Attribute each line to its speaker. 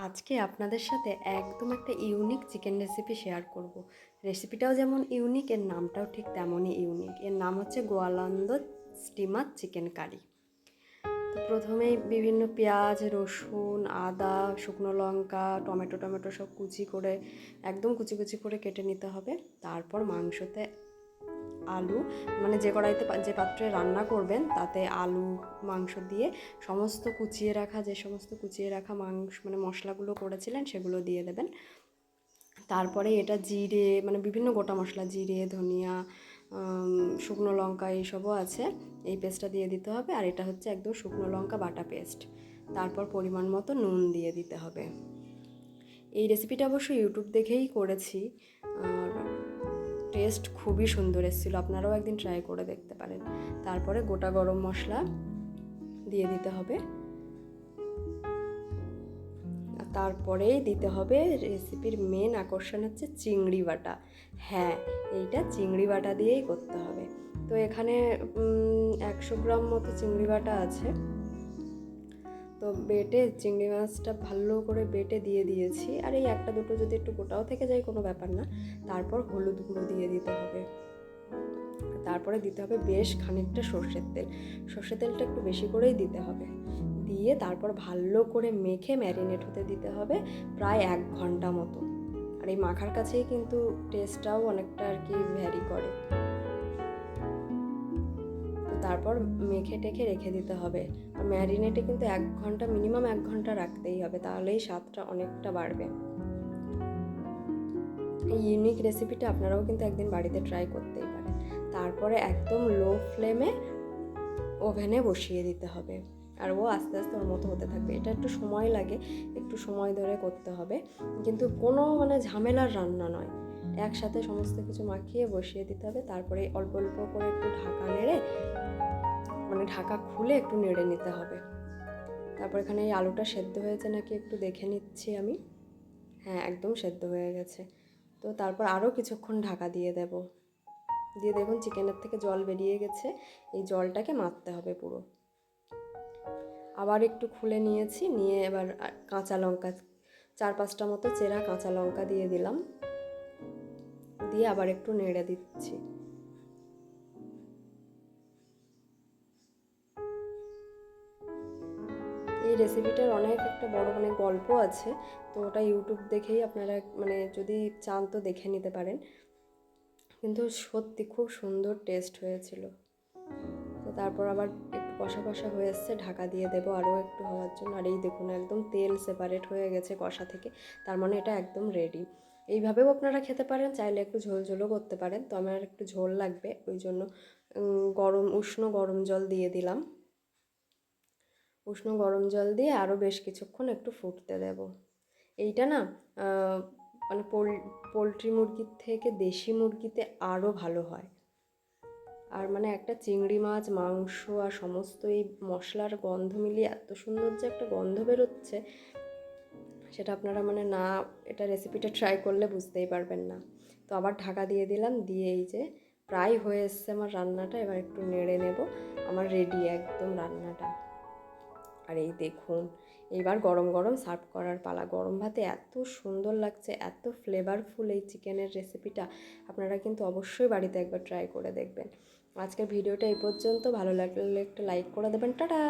Speaker 1: আজকে আপনাদের সাথে একদম একটা ইউনিক চিকেন রেসিপি শেয়ার করব। রেসিপিটাও যেমন ইউনিক, এর নামটাও ঠিক তেমনই ইউনিক। এর নাম হচ্ছে গোয়ালন্দ স্টিমার চিকেন কারি। তো প্রথমেই বিভিন্ন পেঁয়াজ, রসুন, আদা, শুকনো লঙ্কা, টমেটো সব একদম কুচি কুচি করে কেটে নিতে হবে। তারপর মাংসতে আলু, মানে যে কড়াইতে যে পাত্রে রান্না করবেন তাতে আলু মাংস দিয়ে যে সমস্ত কুচিয়ে রাখা মাংস মানে মশলাগুলো করেছিলেন সেগুলো দিয়ে দেবেন। তারপরে এটা জিরে, মানে বিভিন্ন গোটা মশলা, জিরে, ধনিয়া, শুকনো লঙ্কা এইসবও আছে, এই পেস্টটা দিয়ে দিতে হবে। আর এটা হচ্ছে একদম শুকনো লঙ্কা বাটা পেস্ট। তারপর পরিমাণ মতো নুন দিয়ে দিতে হবে। এই রেসিপিটা অবশ্য ইউটিউব দেখেই করেছি, আর টেস্ট খুবই সুন্দর এসেছিলো। আপনারাও একদিন ট্রাই করে দেখতে পারেন। তারপরে গোটা গরম মশলা দিয়ে দিতে হবে। তারপরেই দিতে হবে রেসিপির মেন আকর্ষণ হচ্ছে চিংড়ি বাটা। হ্যাঁ, এইটা চিংড়ি বাটা দিয়েই করতে হবে। তো এখানে 100 গ্রাম মতো চিংড়ি বাটা আছে। তো বেটে চিংড়ি মাছটা ভালো করে বেটে দিয়ে দিয়েছি। আর এই একটা দুটো যদি একটু গোটাও থেকে যায় কোনো ব্যাপার না। তারপর হলুদ গুঁড়ো দিয়ে দিতে হবে। তারপরে দিতে হবে বেশ খানিকটা সর্ষের তেল। সর্ষের তেলটা একটু বেশি করেই দিতে হবে। দিয়ে তারপর ভালো করে মেখে ম্যারিনেট হতে দিতে হবে প্রায় 1 ঘন্টা মতো। আর এই মাখার কাছেই কিন্তু টেস্টটাও অনেকটা আর কি ভ্যারি করে। তো তারপর মেখে টেখে রেখে দিতে হবে। আর ম্যারিনেটে কিন্তু 1 ঘন্টা, মিনিমাম 1 ঘন্টা রাখতেই হবে, তাহলেই স্বাদটা অনেকটা বাড়বে। এই ইউনিক রেসিপিটা আপনারাও কিন্তু একদিন বাড়িতে ট্রাই করতেই পারেন। তারপরে একদম লো ফ্লেমে ওভেনে বসিয়ে দিতে হবে। আর ও আস্তে আস্তে ওর মতো হতে থাকবে। এটা একটু সময় লাগে, একটু সময় ধরে করতে হবে, কিন্তু কোনো মানে ঝামেলার রান্না নয়। একসাথে সমস্ত কিছু মাখিয়ে বসিয়ে দিতে হবে। তারপরে অল্প অল্প করে একটু ঢাকা নেড়ে, মানে ঢাকা খুলে একটু নেড়ে নিতে হবে। তারপর এখানে এই আলুটা সেদ্ধ হয়েছে নাকি একটু দেখে নিচ্ছি আমি। হ্যাঁ, একদম সেদ্ধ হয়ে গেছে। তো তারপর আরও কিছুক্ষণ ঢাকা দিয়ে দেব। দিয়ে দেখুন চিকেনের থেকে জল বেরিয়ে গেছে। এই জলটাকে মারতে হবে পুরো। আবার একটু খুলে নিয়েছি, নিয়ে এবার কাঁচা লঙ্কা 4-5টা মতো চেরা কাঁচা লঙ্কা দিয়ে দিলাম। দিয়ে আবার একটু নেড়ে দিচ্ছি। এই রেসিপিটার অনেক একটা বড় মানে গল্প আছে, তো ওটা ইউটিউব দেখেই আপনারা মানে যদি চান তো দেখে নিতে পারেন। কিন্তু সত্যি খুব সুন্দর টেস্ট হয়েছিল। তো তারপর আবার একটু কষা কষা হয়ে এসছে, ঢাকা দিয়ে দেবো আরও একটু হওয়ার জন্য। আর এই দেখুন একদম তেল সেপারেট হয়ে গেছে কষা থেকে, তার মানে এটা একদম রেডি। এইভাবেও আপনারা খেতে পারেন, চাইলে একটু ঝোল ঝোলও করতে পারেন। তো আমার একটু ঝোল লাগবে, ওই জন্য উষ্ণ গরম জল দিয়ে দিলাম। উষ্ণ গরম জল দিয়ে আরও বেশ কিছুক্ষণ একটু ফুটতে দেব। এইটা না মানে পোলট্রি মুরগির থেকে দেশি মুরগিতে আরও ভালো হয়। আর মানে একটা চিংড়ি মাছ, মাংস আর সমস্ত এই মশলার গন্ধ মিলিয়ে এত সুন্দর যে একটা গন্ধ বেরোচ্ছে, সেটা আপনারা মানে না এটা রেসিপিটা ট্রাই করলে বুঝতেই পারবেন না। তো আবার ঢাকা দিয়ে দিলাম, দিয়ে এই যে প্রায় হয়ে এসছে আমার রান্নাটা। এবার একটু নেড়ে নেব। আমার রেডি একদম রান্নাটা। আর এই দেখুন, এইবার গরম গরম সার্ভ করার পালা। গরম ভাতে এত সুন্দর লাগছে, এত ফ্লেভারফুল এই চিকেনের রেসিপিটা। আপনারা কিন্তু অবশ্যই বাড়িতে একবার ট্রাই করে দেখবেন। আজকের ভিডিওটা এই পর্যন্ত। ভালো লাগলে একটা লাইক করে দেবেন। টাটা।